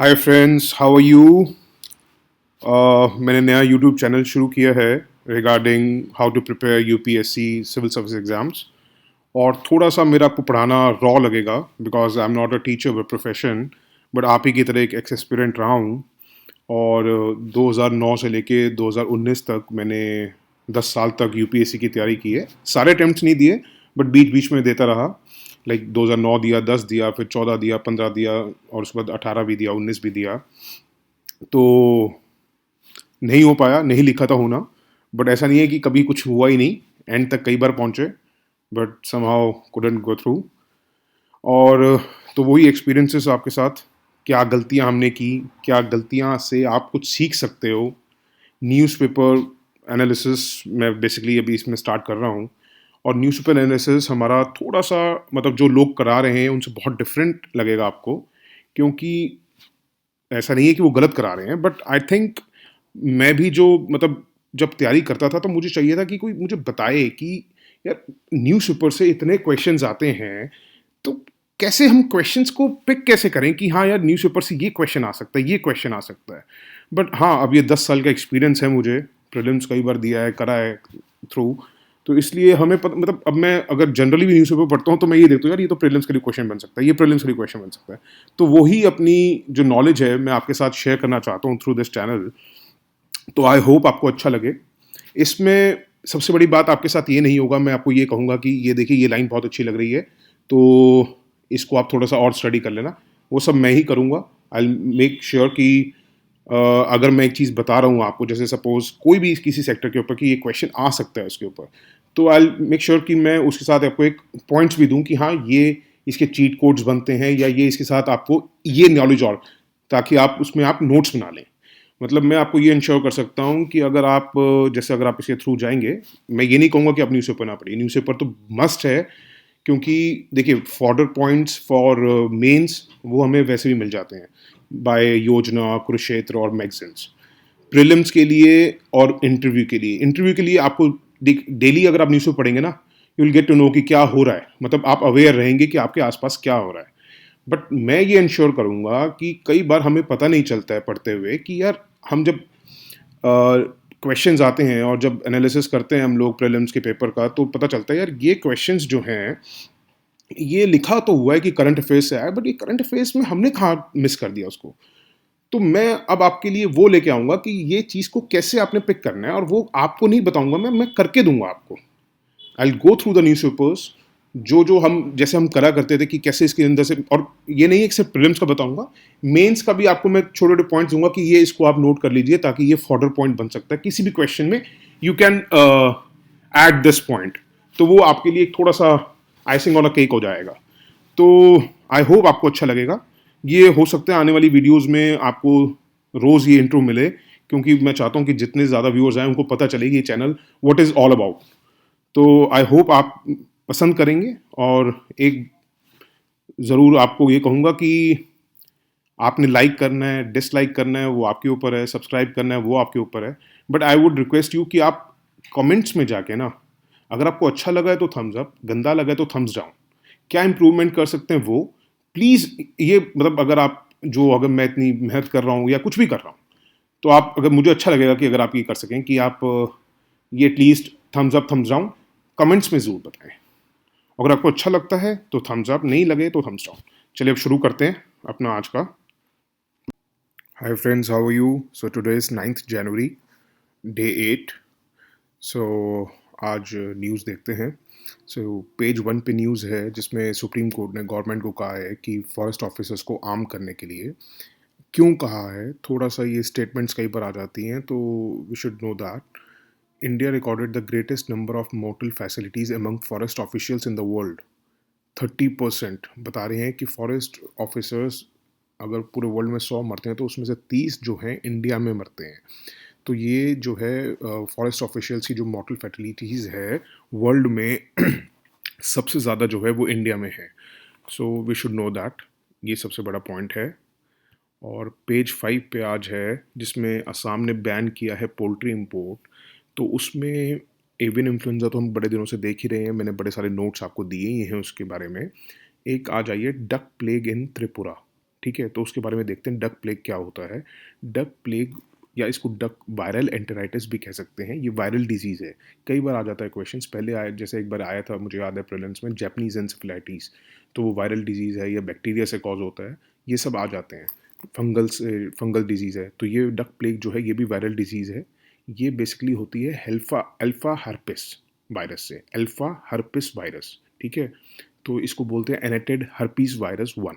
Hi friends, how are you. मैंने नया YouTube channel शुरू किया है regarding how to prepare UPSC civil service exams. और थोड़ा सा मेरा आपको पढ़ाना रॉ लगेगा because I am not a teacher by profession, but आप ही की तरह एक एक्स एक्सपीरियंट रहा हूँ। और 2009 से लेके 2019 तक मैंने 10 साल तक यूपीएससी की तैयारी की है। सारे अटैम्प्ट्स नहीं दिए, बट बीच बीच में देता रहा। लाइक 2009 दिया, 10 दिया, फिर 14 दिया, 15 दिया, और उसके बाद 18 भी दिया, 19 भी दिया। तो नहीं हो पाया, नहीं लिखा था होना, बट ऐसा नहीं है कि कभी कुछ हुआ ही नहीं। एंड तक कई बार पहुंचे, but somehow couldn't go through. और तो वही एक्सपीरियंसेस आपके साथ, क्या गलतियां हमने की, क्या गलतियां से आप कुछ सीख सकते हो। न्यूज़पेपर एनालिसिस मैं बेसिकली अभी इसमें स्टार्ट कर रहा हूँ। और न्यूज़पेपर एनालिसिस हमारा थोड़ा सा, मतलब जो लोग करा रहे हैं उनसे बहुत डिफरेंट लगेगा आपको, क्योंकि ऐसा नहीं है कि वो गलत करा रहे हैं, बट आई थिंक मैं भी जो, मतलब जब तैयारी करता था तो मुझे चाहिए था कि कोई मुझे बताए कि यार न्यूज़पेपर से इतने क्वेश्चंस आते हैं, तो कैसे हम क्वेश्चंस को पिक कैसे करें कि हाँ यार न्यूज़पेपर से ये क्वेश्चन आ सकता है, ये क्वेश्चन आ सकता है। बट हाँ, अब ये 10 साल का एक्सपीरियंस है मुझे, प्रीलिम्स कई बार दिया है, करा है थ्रू। तो इसलिए हमें मतलब अब मैं अगर जनरली भी न्यूज़पेपर पढ़ता हूँ तो मैं ये देखता हूँ यार ये तो प्रीलिम्स के लिए क्वेश्चन बन सकता है, ये प्रीलिम्स के लिए क्वेश्चन बन सकता है। तो वही अपनी जो नॉलेज है मैं आपके साथ शेयर करना चाहता हूँ थ्रू दिस चैनल। तो आई होप आपको अच्छा लगे। इसमें सबसे बड़ी बात आपके साथ ये नहीं होगा, मैं आपको ये कहूँगा कि ये देखिए ये लाइन बहुत अच्छी लग रही है, तो इसको आप थोड़ा सा और स्टडी कर लेना। वो सब मैं ही करूँगा। आई मेक श्योर कि अगर मैं एक चीज़ बता रहा हूँ आपको, जैसे सपोज कोई भी किसी सेक्टर के ऊपर कि ये क्वेश्चन आ सकता है उसके ऊपर, तो आई मेक श्योर कि मैं उसके साथ आपको एक पॉइंट्स भी दूँ कि हाँ ये इसके चीट कोड्स बनते हैं, या ये इसके साथ आपको ये नॉलेज, और ताकि आप उसमें आप नोट्स बना लें। मतलब मैं आपको ये इंश्योर कर सकता हूँ कि अगर आप जैसे अगर आप इसके थ्रू जाएंगे, मैं ये नहीं कहूँगा कि आप न्यूज़पेपर ना पढ़िए, न्यूज़पेपर तो मस्ट है। क्योंकि देखिए फॉर्डर पॉइंट्स फॉर मेंस वो हमें वैसे भी मिल जाते हैं बाय योजना, कुरुक्षेत्र और मैगजीन्स। प्रीलिम्स के लिए और इंटरव्यू के लिए आपको डेली अगर आप न्यूज़पेपर पढ़ेंगे ना, you will get to know कि क्या हो रहा है, मतलब आप अवेयर रहेंगे कि आपके आसपास क्या हो रहा है। बट मैं ये इंश्योर करूंगा कि कई बार हमें पता नहीं चलता है पढ़ते हुए कि यार हम जब क्वेश्चंस आते हैं और जब एनालिसिस करते हैं हम लोग प्रीलिम्स के पेपर का, तो पता चलता है यार ये क्वेश्चंस जो हैं, ये लिखा तो हुआ है कि करंट अफेयर्स से आया, बट ये करंट अफेयर्स में हमने कहाँ मिस कर दिया उसको। तो मैं अब आपके लिए वो लेके आऊंगा कि ये चीज़ को कैसे आपने पिक करना है, और वो आपको नहीं बताऊंगा, मैं करके दूंगा आपको। I go through the newspapers, जो जो हम जैसे हम करा करते थे कि कैसे इसके अंदर से, और ये नहीं है कि सिर्फ प्रीलिम्स का बताऊंगा, मेंस का भी आपको मैं छोटे छोटे पॉइंट्स दूंगा कि ये इसको आप नोट कर लीजिए, ताकि ये फॉर्डर पॉइंट बन सकता है किसी भी क्वेश्चन में। You can add this point, तो वो आपके लिए थोड़ा सा आइसिंग ऑन अ केक हो जाएगा। तो आई होप आपको अच्छा लगेगा। ये हो सकता है आने वाली वीडियोस में आपको रोज़ ये इंट्रो मिले, क्योंकि मैं चाहता हूँ कि जितने ज़्यादा व्यूअर्स आए उनको पता चले कि ये channel what is all about. तो आई होप आप पसंद करेंगे। और एक ज़रूर आपको ये कहूँगा कि आपने लाइक करना है, डिसलाइक करना है, वो आपके ऊपर है, सब्सक्राइब करना है वो आपके ऊपर है। But I would request you कि आप कमेंट्स में जाके ना, अगर आपको अच्छा लगा है तो थम्स अप, गंदा लगा है तो थम्स डाउन, क्या इंप्रूवमेंट कर सकते हैं वो प्लीज़। ये मतलब अगर आप, जो अगर मैं इतनी मेहनत कर रहा हूँ या कुछ भी कर रहा हूँ, तो आप, अगर मुझे अच्छा लगेगा कि अगर आप ये कर सकें कि आप ये at least thumbs up, thumbs down comments में ज़रूर बताएं। अगर आपको अच्छा लगता है तो थम्स अप, नहीं लगे तो थम्स डाउन। चलिए अब शुरू करते हैं अपना आज का। Hi friends, how are you. So today is 9th January, day 8। सो आज न्यूज़ देखते हैं। सो पेज 1 पे न्यूज़ है जिसमें सुप्रीम कोर्ट ने गवर्नमेंट को कहा है कि फॉरेस्ट ऑफिसर्स को आर्म करने के लिए। क्यों कहा है, थोड़ा सा ये स्टेटमेंट्स कई बार आ जाती हैं, तो we should know that India recorded the greatest number of mortal facilities among forest officials in the world. 30% बता रहे हैं कि फॉरेस्ट ऑफिसर्स अगर पूरे वर्ल्ड में 100 मरते हैं तो उसमें से 30 जो हैं इंडिया में मरते हैं। तो ये जो है फॉरेस्ट ऑफिशियल्स की जो मॉर्टल फैटिलिटीज़ है वर्ल्ड में सबसे ज़्यादा जो है वो इंडिया में है। So we should know that, ये सबसे बड़ा पॉइंट है। और पेज 5 पे आज है जिसमें असम ने बैन किया है पोल्ट्री इंपोर्ट। तो उसमें एवियन इन्फ्लुएंजा तो हम बड़े दिनों से देख ही रहे हैं, मैंने बड़े सारे नोट्स आपको दिए ही हैं उसके बारे में। एक आ जाइए डक प्लेग इन त्रिपुरा। ठीक है, तो उसके बारे में देखते हैं डक प्लेग क्या होता है। डक प्लेग या इसको डक वायरल एंटेराइटिस भी कह सकते हैं, ये वायरल डिजीज़ है। कई बार आ जाता है क्वेश्चंस, पहले आया जैसे एक बार आया था मुझे याद है प्रीलिम्स में, जैपनीज एन्सेफेलाइटिस, तो वो वायरल डिजीज़ है या बैक्टीरिया से कॉज होता है, ये सब आ जाते हैं। फंगल डिजीज़ है, तो ये डक प्लेग जो है ये भी वायरल डिजीज़ है। ये बेसिकली होती है अल्फा हर्पिस वायरस से, अल्फा हर्पिस वायरस, ठीक है। तो इसको बोलते हैं एनेटेड हर्पीस वायरस 1।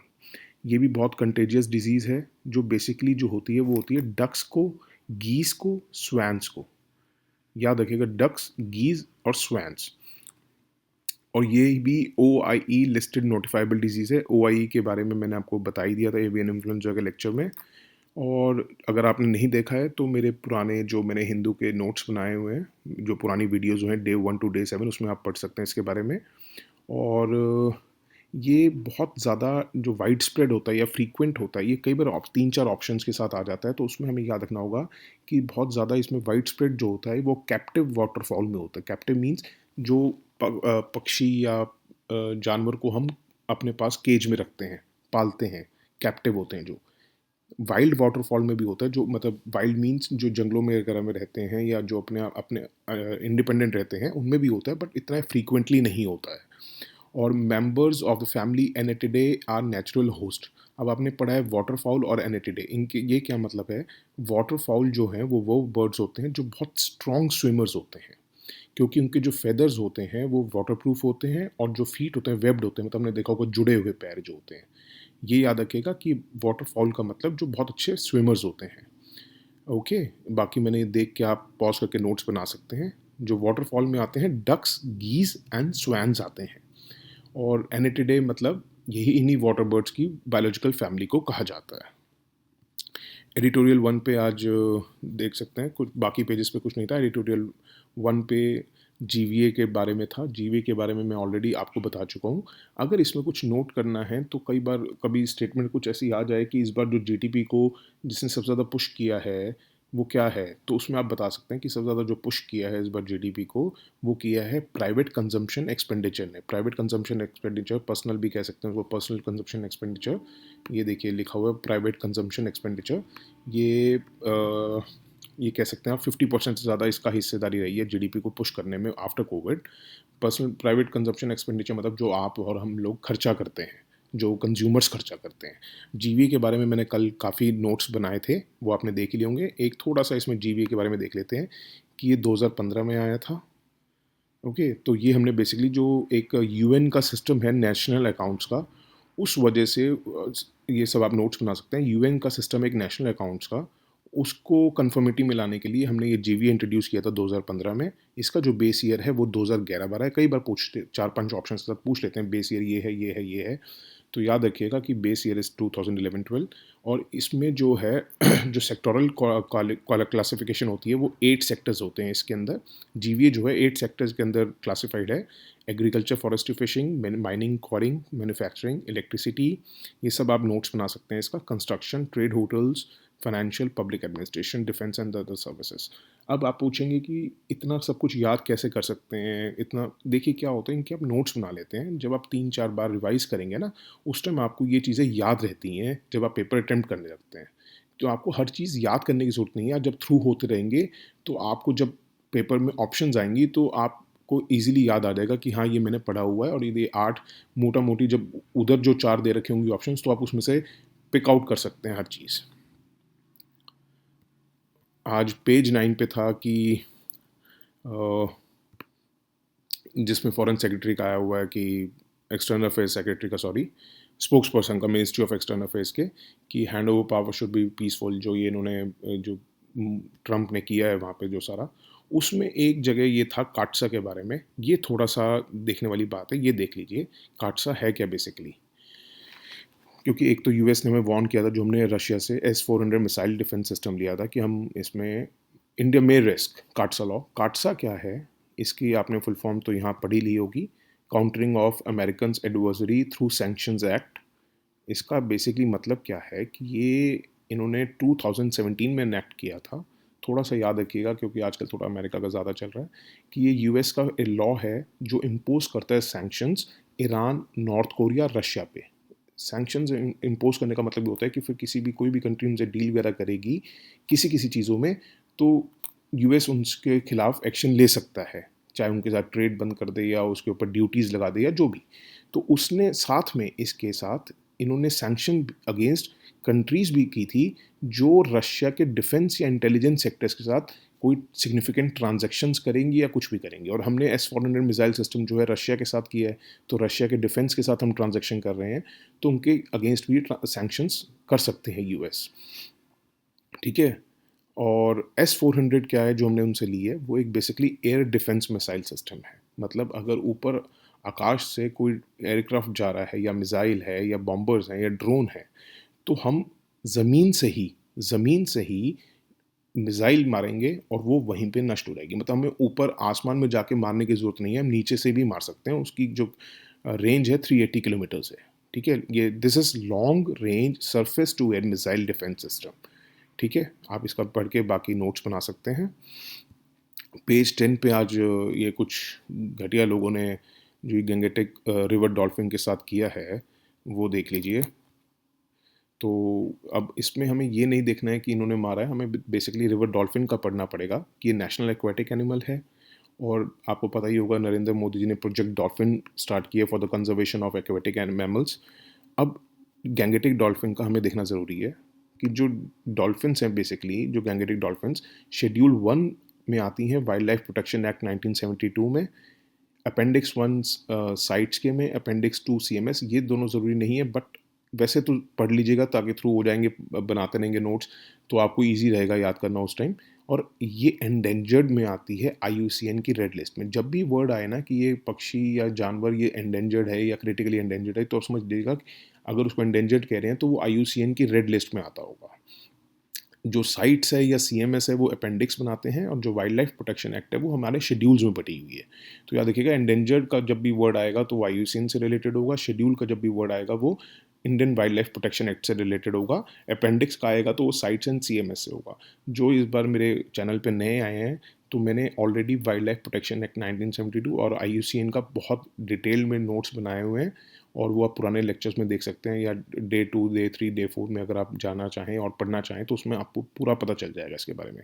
ये भी बहुत कंटेजियस डिजीज़ है, जो बेसिकली जो होती है वो होती है डक्स को, गीस को, स्वैंस को। याद रखिएगा, डक्स, गीज और स्वैंस। और ये भी OIE लिस्टेड नोटिफाइबल डिजीज़ है। OIE के बारे में मैंने आपको बता ही दिया था एवियन इन्फ्लुएंजा के लेक्चर में। और अगर आपने नहीं देखा है तो मेरे पुराने जो मैंने हिंदू के नोट्स बनाए हुए हैं, जो पुरानी वीडियोज़ जो हैं Day 1 to Day 7, उसमें आप पढ़ सकते हैं इसके बारे में। और ये बहुत ज़्यादा जो वाइड स्प्रेड होता है या फ्रीक्वेंट होता है, ये कई बार 3-4 ऑप्शंस के साथ आ जाता है, तो उसमें हमें याद रखना होगा कि बहुत ज़्यादा इसमें वाइड स्प्रेड जो होता है वो कैप्टिव वाटरफॉल में होता है। कैप्टिव मीन्स जो पक्षी या जानवर को हम अपने पास केज में रखते हैं, पालते हैं, कैप्टिव होते हैं जो। वाइल्ड वाटरफॉल में भी होता है, जो मतलब वाइल्ड मीन्स जो जंगलों में वगैरह में रहते हैं या जो अपने अपने इंडिपेंडेंट रहते हैं, उनमें भी होता है, बट इतना फ्रीक्वेंटली नहीं होता है। और members of the family Anatidae are natural host. अब आपने पढ़ा है वाटरफाउल और एनेटिडे, इनके ये क्या मतलब है। वाटरफाउल जो हैं वो बर्ड्स होते हैं जो बहुत स्ट्रॉन्ग स्विमर्स होते हैं, क्योंकि उनके जो फेदर्स होते हैं वो वाटरप्रूफ होते हैं, और जो फीट होते हैं वेब्ड होते हैं, मतलब हमने देखा होगा जुड़े हुए पैर जो होते हैं। ये याद रखिएगा कि वाटरफॉल का मतलब जो बहुत अच्छे स्विमर्स होते हैं। ओके, बाकी मैंने देख के आप पॉज करके नोट्स बना सकते हैं। जो वाटरफॉल में आते हैं डक्स, गीज एंड स्वैन्स आते हैं। और एनेटिडे मतलब यही इन्हीं वाटर बर्ड्स की बायोलॉजिकल फैमिली को कहा जाता है। एडिटोरियल 1 पे आज देख सकते हैं, कुछ बाकी पेजेस पे कुछ नहीं था। एडिटोरियल 1 पे GVA के बारे में था। GVA के बारे में मैं ऑलरेडी आपको बता चुका हूँ। अगर इसमें कुछ नोट करना है तो कई बार कभी स्टेटमेंट कुछ ऐसी आ जाए कि इस बार जो GDP को जिसने सबसे ज़्यादा पुश किया है वो क्या है, तो उसमें आप बता सकते हैं कि सबसे ज़्यादा जो पुश किया है इस बार GDP को, वो किया है प्राइवेट कंजम्पशन एक्सपेंडिचर ने। प्राइवेट कंजम्पशन एक्सपेंडिचर, पर्सनल भी कह सकते हैं उसको, पर्सनल कंजम्पशन एक्सपेंडिचर। ये देखिए लिखा हुआ है प्राइवेट कंजम्पशन एक्सपेंडिचर। ये ये कह सकते हैं आप 50% से ज़्यादा इसका हिस्सेदारी रही है GDP को पुश करने में after Covid. Personal private consumption expenditure मतलब जो आप और हम लोग खर्चा करते हैं, जो कंज्यूमर्स खर्चा करते हैं। GVA के बारे में मैंने कल काफ़ी नोट्स बनाए थे, वो आपने देख ही लिए होंगे। एक थोड़ा सा इसमें GVA के बारे में देख लेते हैं कि ये 2015 में आया था। ओके, तो ये हमने बेसिकली जो एक UN का सिस्टम है नेशनल अकाउंट्स का, उस वजह से ये सब आप नोट्स बना सकते हैं। UN का सिस्टम एक नेशनल अकाउंट्स का, उसको कन्फर्मिटी में लाने के लिए हमने ये GVA इंट्रोड्यूस किया था 2015 में। इसका जो बेस ईयर है वो 2011-12 है। कई बार पूछते 4-5 ऑप्शन के साथ पूछ लेते हैं बेस ईयर ये है, ये है, ये है। तो याद रखिएगा कि बेस ईयर इज़ 2011-12। और इसमें जो है जो सेक्टोरल क्लासिफिकेशन होती है वो 8 सेक्टर्स होते हैं इसके अंदर। GVA जो है 8 सेक्टर्स के अंदर क्लासिफाइड है। Agriculture, forestry, fishing, mining, quarrying, manufacturing, electricity, ये सब आप नोट्स बना सकते हैं इसका। Construction, trade, hotels, financial, public administration, defence and other services. अब आप पूछेंगे कि इतना सब कुछ याद कैसे कर सकते हैं इतना। देखिए क्या होता है, इनके आप नोट्स बना लेते हैं, जब आप 3-4 बार रिवाइज करेंगे ना, उस टाइम आपको ये चीज़ें याद रहती हैं जब आप पेपर अटैम्प्ट करने लगते हैं। तो आपको हर चीज़ याद करने की ज़रूरत नहीं है। आप जब थ्रू होते रहेंगे तो आपको जब पेपर में ऑप्शंस आएंगी तो आपको ईजिली याद आ जाएगा कि हाँ ये मैंने पढ़ा हुआ है। और ये 8 मोटा मोटी जब उधर जो 4 दे रखे होंगे ऑप्शंस, तो आप उसमें से पिक आउट कर सकते हैं हर चीज़। आज पेज 9 पे था कि जिसमें फॉरेन सेक्रेटरी का आया हुआ है कि एक्सटर्नल अफेयर्स सेक्रेटरी का, सॉरी, स्पोक्स पर्सन का मिनिस्ट्री ऑफ एक्सटर्नल अफेयर्स के, कि hand over power should be peaceful. जो ये इन्होंने जो ट्रंप ने किया है वहाँ पे जो सारा, उसमें एक जगह ये था काटसा के बारे में। ये थोड़ा सा देखने वाली बात है, ये देख लीजिए काटसा है क्या बेसिकली। क्योंकि एक तो US ने हमें वार्न किया था, जो हमने रशिया से S-400 मिसाइल डिफेंस सिस्टम लिया था, कि हम इसमें इंडिया में रिस्क। काटसा लॉ, काटसा क्या है, इसकी आपने फुल फॉर्म तो यहाँ पढ़ी ली होगी, countering of American adversary through sanctions act. इसका बेसिकली मतलब क्या है कि ये इन्होंने 2017 में इनेक्ट किया था। थोड़ा सा याद रखिएगा क्योंकि आजकल थोड़ा अमेरिका का ज़्यादा चल रहा है, कि ये US का लॉ है जो इम्पोज करता है sanctions Iran, north Korea, Russia पे। सैंक्शंस इम्पोज करने का मतलब ये होता है कि फिर कोई भी कंट्री उनसे डील वगैरह करेगी किसी चीज़ों में, तो यूएस उनके खिलाफ एक्शन ले सकता है, चाहे उनके साथ ट्रेड बंद कर दे या उसके ऊपर ड्यूटीज़ लगा दे या जो भी। तो उसने साथ में इसके साथ इन्होंने सैंक्शन अगेंस्ट कंट्रीज़ भी की थी जो रशिया के डिफेंस या इंटेलिजेंस सेक्टर्स के साथ कोई सिग्निफिकेंट ट्रांजैक्शंस करेंगी या कुछ भी करेंगी। और हमने S-400 मिसाइल सिस्टम जो है रशिया के साथ किया है, तो रशिया के डिफेंस के साथ हम ट्रांजैक्शन कर रहे हैं, तो उनके अगेंस्ट भी सैंक्शंस कर सकते हैं यूएस। ठीक है। और S-400 क्या है जो हमने उनसे ली है, वो एक basically air defence missile system है। मतलब अगर ऊपर आकाश से कोई एयरक्राफ्ट जा रहा है या मिसाइल है या बॉम्बर्स हैं या ड्रोन है, तो हम ज़मीन से ही मिसाइल मारेंगे और वो वहीं पे नष्ट हो जाएगी। मतलब हमें ऊपर आसमान में जाके मारने की ज़रूरत नहीं है, हम नीचे से भी मार सकते हैं। उसकी जो रेंज है 380 किलोमीटर्स है। ठीक है, ये this is long range surface to air missile defence system. ठीक है, आप इसका पढ़ के बाकी नोट्स बना सकते हैं। पेज 10 पे आज ये कुछ घटिया लोगों ने जो गंगेटिक रिवर डॉल्फिन के साथ किया है वो देख लीजिए। तो अब इसमें हमें ये नहीं देखना है कि इन्होंने मारा है, हमें बेसिकली रिवर डॉल्फिन का पढ़ना पड़ेगा कि ये नेशनल एक्वेटिक एनिमल है। और आपको पता ही होगा नरेंद्र मोदी जी ने प्रोजेक्ट डॉल्फिन स्टार्ट किया for the conservation of aquatic mammals. अब गैंगेटिक डॉल्फिन का हमें देखना ज़रूरी है कि जो डॉल्फिन्स हैं बेसिकली, जो गैंगेटिक डॉल्फिन्स शेड्यूल 1 में आती हैं वाइल्ड लाइफ प्रोटेक्शन एक्ट 1972 में, अपेंडिक्स 1 साइट्स के में, अपेंडिक्स 2 CMS। ये दोनों ज़रूरी नहीं है, बट वैसे तो पढ़ लीजिएगा ताकि थ्रू हो जाएंगे, बनाते रहेंगे नोट्स तो आपको इजी रहेगा याद करना उस टाइम। और ये एंडेंजर्ड में आती है IUCN की रेड लिस्ट में। जब भी वर्ड आए ना कि ये पक्षी या जानवर ये एंडेंजर्ड है या क्रिटिकली एंडेंजर्ड है, तो समझ लीजिएगा कि अगर उसको एंडेंजर्ड कह रहे हैं तो वो IUCN की रेड लिस्ट में आता होगा। जो साइट्स है या CMS है वो अपेंडिक्स बनाते हैं, और जो वाइल्ड लाइफ प्रोटेक्शन एक्ट है वो हमारे शेड्यूल्स में बटी हुई है। तो याद रखिएगा, एंडेंजर्ड का जब भी वर्ड आएगा तो IUCN से रिलेटेड होगा, शेड्यूल का जब भी वर्ड आएगा वो Indian wild life protection act से रिलेटेड होगा, अपेंडिक्स का आएगा तो वो साइट्स एंड CMS से होगा। जो इस बार मेरे चैनल पे नए आए हैं, तो मैंने already wild life protection act 1972 और IUCN का बहुत डिटेल में नोट्स बनाए हुए हैं, और वो आप पुराने लेक्चर्स में देख सकते हैं, या डे 2, डे 3, डे 4 में अगर आप जाना चाहें और पढ़ना चाहें तो उसमें आपको पूरा पता चल जाएगा इसके बारे में।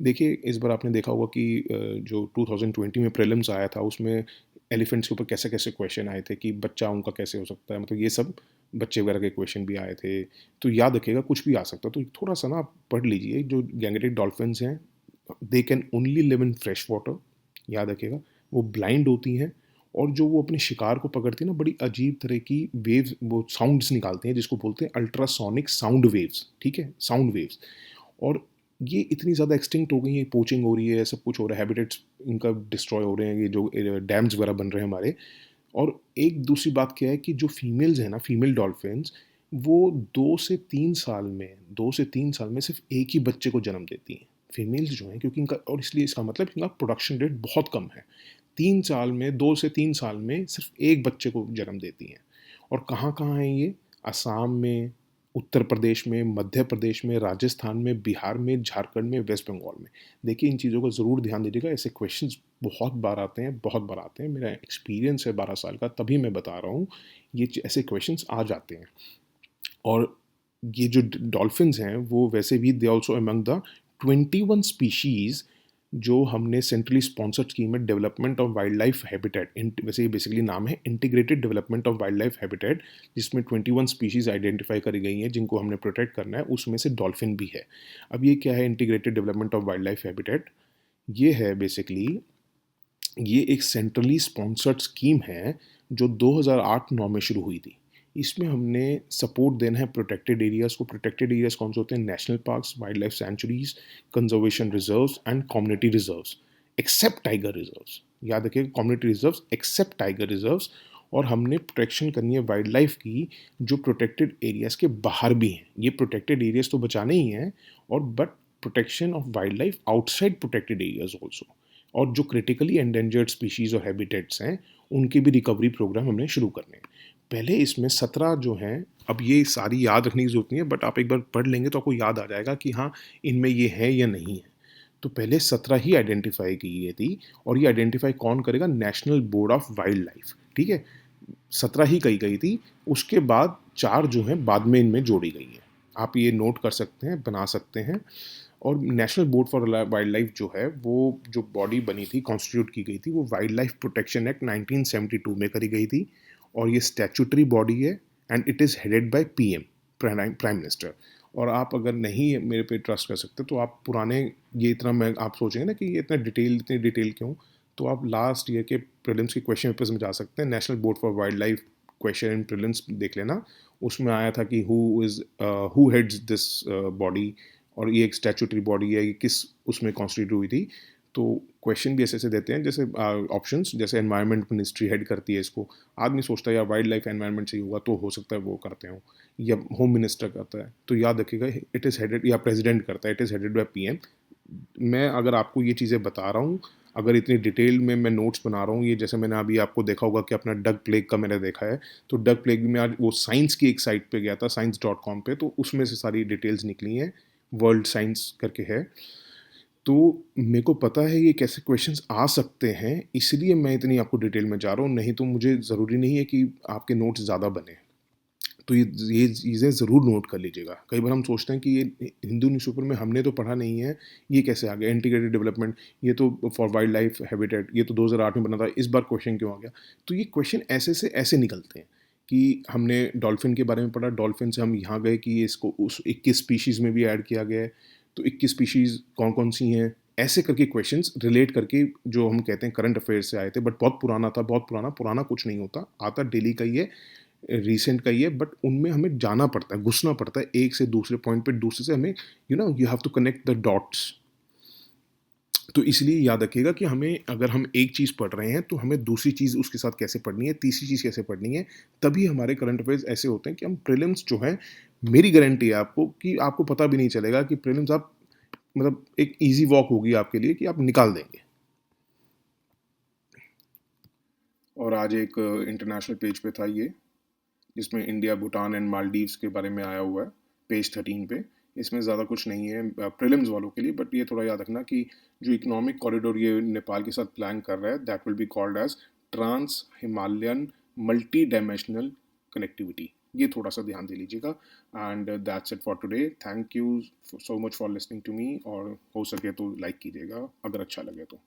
देखिए, इस बार आपने देखा होगा कि जो 2020 में प्रीलिम्स आया था उसमें एलिफेंट्स के ऊपर कैसे कैसे क्वेश्चन आए थे कि बच्चा उनका कैसे हो सकता है, मतलब ये सब बच्चे वगैरह के क्वेश्चन भी आए थे। तो याद रखिएगा कुछ भी आ सकता है, तो थोड़ा सा ना आप पढ़ लीजिए। जो गैंगेटिक डॉल्फिन्स हैं they can only live in fresh water, याद रखिएगा। वो ब्लाइंड होती हैं, और जो वो अपने शिकार को पकड़ती है ना, बड़ी अजीब तरह की वेव्स, वो साउंड्स निकालते हैं जिसको बोलते हैं अल्ट्रासोनिक साउंड वेव्स। ठीक है, साउंड वेव्स। और ये इतनी ज़्यादा एक्सटिंक्ट हो गई है, पोचिंग हो रही है, सब कुछ हो रहा है, हैबिटेट्स इनका डिस्ट्रॉय हो रहे हैं, ये जो डैम्स वगैरह बन रहे हैं हमारे। और एक दूसरी बात क्या है कि जो फीमेल्स हैं ना, फीमेल डॉल्फिन्स, वो 2 से 3 साल में सिर्फ एक ही बच्चे को जन्म देती हैं, फीमेल्स जो हैं, क्योंकि इनका, और इसलिए इसका मतलब इनका प्रोडक्शन रेट बहुत कम है। 2 से 3 साल में सिर्फ एक बच्चे को जन्म देती हैं। और कहाँ कहाँ हैं ये? असम में, उत्तर प्रदेश में, मध्य प्रदेश में, राजस्थान में, बिहार में, झारखंड में, वेस्ट बंगाल में। देखिए, इन चीज़ों का ज़रूर ध्यान दीजिएगा, ऐसे क्वेश्चंस बहुत बार आते हैं, बहुत बार आते हैं। मेरा एक्सपीरियंस है 12 साल का, तभी मैं बता रहा हूँ, ये ऐसे क्वेश्चंस आ जाते हैं। और ये जो डॉल्फिन्स हैं वो वैसे भी they also among the 21 species जो हमने सेंट्रली स्पॉन्सर्ड स्कीम है development of wild life habitat, वैसे ये बेसिकली नाम है integrated development of wild life habitat, जिसमें 21 स्पीशीज़ आइडेंटिफाई करी गई हैं जिनको हमने प्रोटेक्ट करना है, उसमें से डॉल्फिन भी है। अब ये क्या है integrated development of wild life habitat? ये है बेसिकली, ये एक सेंट्रली स्पॉन्सर्ड स्कीम है जो 2008-9 में शुरू हुई थी। इसमें हमने सपोर्ट देना है प्रोटेक्टेड एरियाज़ को। प्रोटेक्टेड एरियाज़ कौन से होते हैं? National parks, wildlife sanctuaries, conservation reserves and community reserves, except tiger reserves. याद रखिए, community reserves except tiger reserves. और हमने प्रोटेक्शन करनी है वाइल्ड लाइफ की जो प्रोटेक्टेड एरियाज़ के बाहर भी हैं। ये प्रोटेक्टेड एरियाज़ तो बचाने ही हैं, और but protection of wild life outside protected areas also. और जो क्रिटिकली एंडेंजर्ड स्पीशीज़ और हैबिटेट्स हैं उनके भी रिकवरी प्रोग्राम हमने शुरू करने हैं। पहले इसमें 17 जो हैं, अब ये सारी याद रखने की ज़रूरत नहीं है, बट आप एक बार पढ़ लेंगे तो आपको याद आ जाएगा कि हाँ, इनमें ये है या नहीं है। तो पहले 17 ही आइडेंटिफाई की गई थी, और ये आइडेंटिफाई कौन करेगा? National board of wild life. ठीक है, 17 ही कही गई थी। उसके बाद 4 जो हैं बाद में इनमें जोड़ी गई हैं। आप ये नोट कर सकते हैं, बना सकते हैं। और national board for wild life जो है, वो जो बॉडी बनी थी, कॉन्स्टिट्यूट की गई थी, वो वाइल्ड लाइफ प्रोटेक्शन एक्ट 1972 में करी गई थी। और ये स्टैट्यूटरी बॉडी है and it is headed by PM, prime minister. और आप अगर नहीं मेरे पे ट्रस्ट कर सकते तो आप पुराने, ये इतना मैं आप सोचेंगे ना कि ये इतनी डिटेल क्यों, तो आप लास्ट ईयर के प्रीलिम्स के क्वेश्चन पेपर्स में जा सकते हैं। National board for wild life question in prelims देख लेना, उसमें आया था कि हु हेड्स दिस बॉडी, और ये एक स्टैट्यूटरी बॉडी है, ये किस उसमें कॉन्स्टिट्यूट हुई थी। तो क्वेश्चन भी ऐसे ऐसे देते हैं, जैसे ऑप्शंस, जैसे एनवायरनमेंट मिनिस्ट्री हेड करती है इसको। आदमी सोचता है यार वाइल्ड लाइफ एनवायरनमेंट से ही होगा, तो हो सकता है वो करते हो, या होम मिनिस्टर करता है, तो याद रखिएगा इट इज़ हेडेड, या प्रेसिडेंट करता है, it is headed by PM. मैं अगर आपको ये चीज़ें बता रहा हूँ, अगर इतनी डिटेल में मैं नोट्स बना रहा हूँ, ये जैसे मैंने अभी आपको देखा होगा कि अपना डग प्लेग का मैंने देखा है, तो डग प्लेग में आज वो साइंस की एक साइट पे गया था, science.com पे, तो उसमें से सारी डिटेल्स निकली हैं, वर्ल्ड साइंस करके है। तो मेरे को पता है ये कैसे क्वेश्चंस आ सकते हैं, इसलिए मैं इतनी आपको डिटेल में जा रहा हूँ, नहीं तो मुझे ज़रूरी नहीं है कि आपके नोट्स ज़्यादा बने। तो ये चीज़ें ज़रूर नोट कर लीजिएगा। कई बार हम सोचते हैं कि ये हिंदू न्यूज़पेपर में हमने तो पढ़ा नहीं है, ये कैसे आ गया? इंटीग्रेटेड डेवलपमेंट, ये तो फॉर वाइल्ड लाइफ हैबिटेट, ये तो 2008 में बना था, इस बार क्वेश्चन क्यों आ गया? तो ये क्वेश्चन ऐसे से ऐसे निकलते हैं कि हमने डॉल्फिन के बारे में पढ़ा, डॉल्फिन से हम यहाँ गए कि ये इसको उस 21 स्पीशीज़ में भी ऐड किया गया है, तो 21 स्पीशीज़ कौन-कौन सी हैं? ऐसे करके क्वेश्चंस रिलेट करके, जो हम कहते हैं करंट अफेयर्स से आए थे, बट बहुत पुराना था, बहुत पुराना, पुराना कुछ नहीं होता, आता डेली का ही है, रिसेंट का ही है, बट उनमें हमें जाना पड़ता है, घुसना पड़ता है एक से दूसरे पॉइंट पे, दूसरे से हमें you have to connect the dots. तो इसलिए याद रखिएगा कि हमें, अगर हम एक चीज़ पढ़ रहे हैं तो हमें दूसरी चीज़ उसके साथ कैसे पढ़नी है, तीसरी चीज़ कैसे पढ़नी है, तभी हमारे करंट अफेयर्स ऐसे होते हैं कि हम प्रीलिम्स जो है, मेरी गारंटी है आपको कि आपको पता भी नहीं चलेगा कि प्रीलिम्स आप, मतलब एक ईजी वॉक होगी आपके लिए कि आप निकाल देंगे। और आज एक इंटरनेशनल पेज पे था ये, जिसमें इंडिया, भूटान एंड मालदीव्स के बारे में आया हुआ है, पेज 13 पे। इसमें ज़्यादा कुछ नहीं है प्रीलिम्स वालों के लिए, बट ये थोड़ा याद रखना कि जो इकोनॉमिक कॉरिडोर ये नेपाल के साथ प्लान कर रहा है, that will be called as trans Himalayan multi dimensional connectivity. ये थोड़ा सा ध्यान दे लीजिएगा। And that's it for today. Thank you so much for listening to me, और हो सके तो लाइक कीजिएगा अगर अच्छा लगे तो।